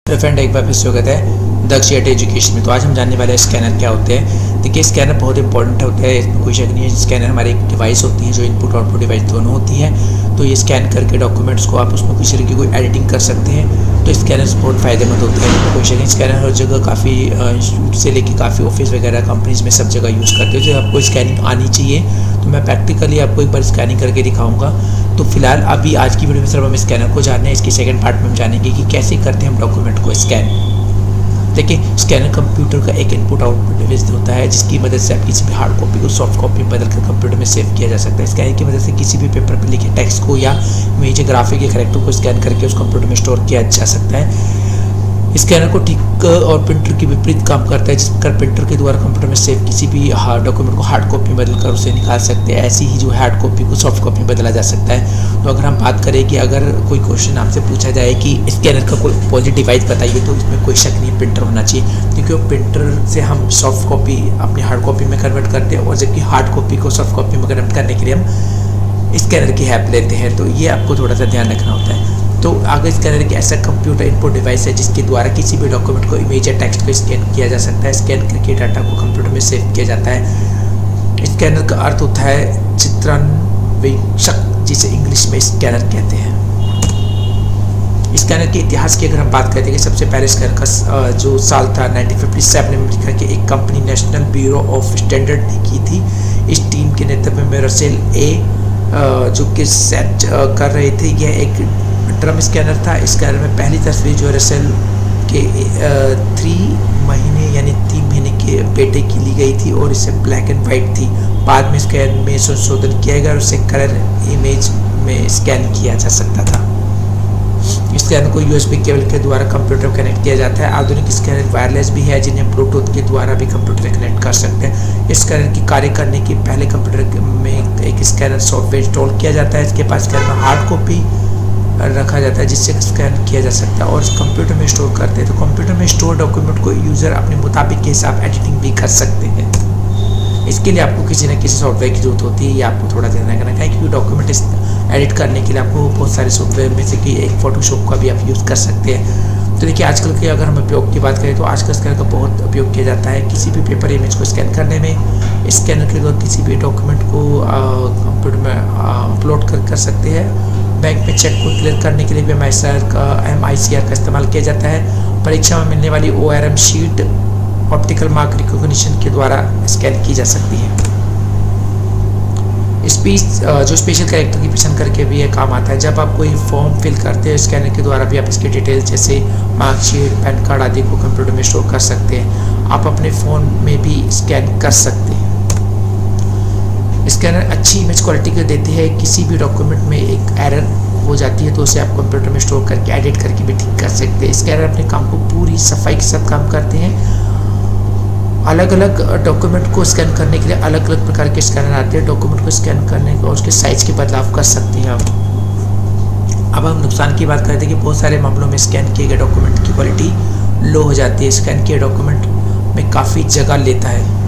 तो फ्रेंड एक बार फिर स्वागत है दक्ष एजुकेशन में। तो आज हम जानने वाले हैं स्कैनर क्या होते हैं। देखिए स्कैनर बहुत इंपॉर्टेंट होता है, इसमें कोई शक नहीं है। स्कैनर हमारी एक डिवाइस होती है जो इनपुट आउटपुट डिवाइस दोनों होती है। तो ये स्कैन करके डॉक्यूमेंट्स को आप उसमें किसी तरह की कोई एडिटिंग कर सकते हैं। तो स्कैनर्स बहुत फ़ायदेमंद होते हैं, कोई शक नहीं। स्कैनर हर जगह काफ़ी इंस्टीट्यूट से लेके काफ़ी ऑफिस वगैरह कंपनीज में सब जगह यूज़ करते हैं। जो आपको स्कैनिंग आनी चाहिए तो मैं प्रैक्टिकली आपको एक बार स्कैनिंग करके दिखाऊंगा। तो फिलहाल अभी आज की वीडियो में सिर्फ हम स्कैनर को जानना है। इसकी सेकंड पार्ट में हम जानेंगे कि कैसे करते हैं हम डॉक्यूमेंट को स्कैन। देखिए स्कैनर कंप्यूटर का एक इनपुट आउटपुट डिवाइस होता है जिसकी मदद से आप किसी भी हार्ड कॉपी को सॉफ्ट कॉपी में बदल कर कंप्यूटर में सेव किया जा सकता है। स्कैनर की मदद से किसी भी पेपर पर लिखे टेक्स्ट को या इमेज ग्राफिक या कैरेक्टर को स्कैन करके उस कंप्यूटर में स्टोर किया जा सकता है। स्कैनर को ठीक और प्रिंटर के विपरीत काम करता है, जिसकर प्रिंटर के द्वारा कंप्यूटर में सेव किसी भी डॉक्यूमेंट को हार्ड कॉपी में बदल कर उसे निकाल सकते हैं। ऐसी ही जो हार्ड कॉपी को सॉफ्ट कॉपी में बदला जा सकता है। तो अगर हम बात करें कि अगर कोई क्वेश्चन आपसे पूछा जाए कि स्कैनर का कोई अपोजिट डिवाइस बताइए, तो इसमें कोई शक नहीं, प्रिंटर होना चाहिए। क्योंकि वो प्रिंटर से हम सॉफ्ट कॉपी अपनी हार्ड कॉपी में कन्वर्ट करते हैं और जबकि हार्ड कॉपी को सॉफ्ट कॉपी में कन्वर्ट करने के लिए हम स्कैनर की हेल्प लेते हैं। तो ये आपको थोड़ा सा ध्यान रखना होता है। तो आगे स्कैनर एक ऐसा कंप्यूटर इनपुट डिवाइस है जिसके द्वारा किसी भी डॉक्यूमेंट को इमेज या टेक्स्ट को स्कैन किया जा सकता है। स्कैन करके डाटा को कंप्यूटर में सेव किया जाता है। स्कैनर का अर्थ होता है चित्रान्वेषक, जिसे इंग्लिश में स्कैनर कहते हैं। स्कैनर के इतिहास की अगर हम बात करते हैं कि सबसे पहले स्कैनर का जो साल था 1957 में अमेरिका की एक company national bureau of standard ने की थी। इस टीम के नेतृत्व में रसेल ए जो कि सेट कर रहे थे। यह एक ड्रम स्कैनर था। स्कैनर में पहली तस्वीर जो रसेल के 3 महीने यानी 3 महीने के बेटे की ली गई थी और इसे ब्लैक एंड वाइट थी। बाद में स्कैन में संशोधन किया गया और उसे कलर इमेज में स्कैन किया जा सकता था। स्कैनर को यूएसबी केबल के द्वारा कंप्यूटर में कनेक्ट किया जाता है। आधुनिक स्कैनर वायरलेस भी है, जिन्हें ब्लूटूथ के द्वारा भी कंप्यूटर में कनेक्ट कर सकते हैं। इस स्कैनर की कार्य करने के पहले कंप्यूटर में एक स्कैनर सॉफ्टवेयर इंस्टॉल किया जाता है। इसके पास स्कैनर में हार्ड कॉपी रखा जाता है जिससे स्कैन किया जा सकता है और कंप्यूटर में स्टोर करते हैं। तो कंप्यूटर में स्टोर डॉक्यूमेंट को यूज़र अपने मुताबिक के हिसाब एडिटिंग भी कर सकते हैं। इसके लिए आपको किसी न किसी सॉफ्टवेयर की जरूरत होती है। ये आपको थोड़ा ध्यान रखना है क्योंकि डॉक्यूमेंट एडिट करने के लिए आपको बहुत सारे सॉफ्टवेयर में से कि एक फोटोशॉप का भी आप यूज़ कर सकते हैं। तो देखिए आजकल के अगर हम उपयोग की बात करें तो आजकल स्कैनर का बहुत उपयोग किया जाता है किसी भी पेपर इमेज को स्कैन करने में। स्कैनर के द्वारा किसी भी डॉक्यूमेंट को कंप्यूटर में अपलोड कर सकते हैं। बैंक में चेक को क्लियर करने के लिए भी MICR का इस्तेमाल किया जाता है। परीक्षा में मिलने वाली ORM sheet optical mark recognition के द्वारा स्कैन की जा सकती है। स्पीच जो स्पेशल कैरेक्टर की पहचान करके भी ये काम आता है। जब आप कोई फॉर्म फिल करते हैं स्कैनर के द्वारा भी आप इसकी डिटेल्स जैसे मार्कशीट, पैन कार्ड आदि को कंप्यूटर में स्टोर कर सकते हैं। आप अपने फ़ोन में भी स्कैन कर सकते हैं। स्कैनर अच्छी इमेज क्वालिटी को देते हैं। किसी भी डॉक्यूमेंट में एक एरर हो जाती है तो उसे आप कंप्यूटर में स्टोर करके एडिट करके भी ठीक कर सकते हैं। स्कैनर अपने काम को पूरी सफाई के साथ काम करते हैं। अलग अलग डॉक्यूमेंट को स्कैन करने के लिए अलग अलग प्रकार के स्कैनर आते हैं। डॉक्यूमेंट को स्कैन करने और उसके साइज़ के बदलाव कर सकते हैं। अब हम नुकसान की बात करते हैं कि बहुत सारे मामलों में स्कैन किए गए डॉक्यूमेंट की क्वालिटी लो हो जाती है। स्कैन किए डॉक्यूमेंट में काफ़ी जगह लेता है।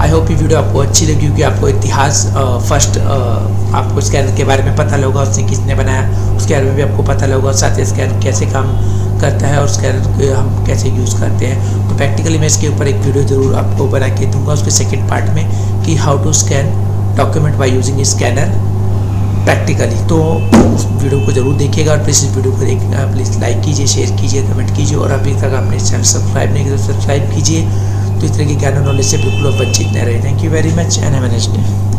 आई होप ये वीडियो आपको अच्छी लगी क्योंकि आपको इतिहास फर्स्ट आपको स्कैनर के बारे में पता लगा, उसने किसने बनाया उसके बारे में भी आपको पता लगा, साथ ही स्कैनर कैसे काम करता है और स्कैनर को हम कैसे यूज़ करते हैं। तो प्रैक्टिकली मैं इसके ऊपर एक वीडियो ज़रूर आपको बना के दूंगा उसके सेकंड पार्ट में कि how to scan document by using scanner practically. तो उस वीडियो को ज़रूर देखिएगा और प्लीज़ इस वीडियो को प्लीज़ लाइक कीजिए, शेयर कीजिए, कमेंट कीजिए और अभी तक आपने इस चैनल सब्सक्राइब नहीं किया तो सब्सक्राइब कीजिए। तो इस तरह की ज्ञान और नॉलेज से बिल्कुल वंचित न रहे। Thank you very much and have a nice day.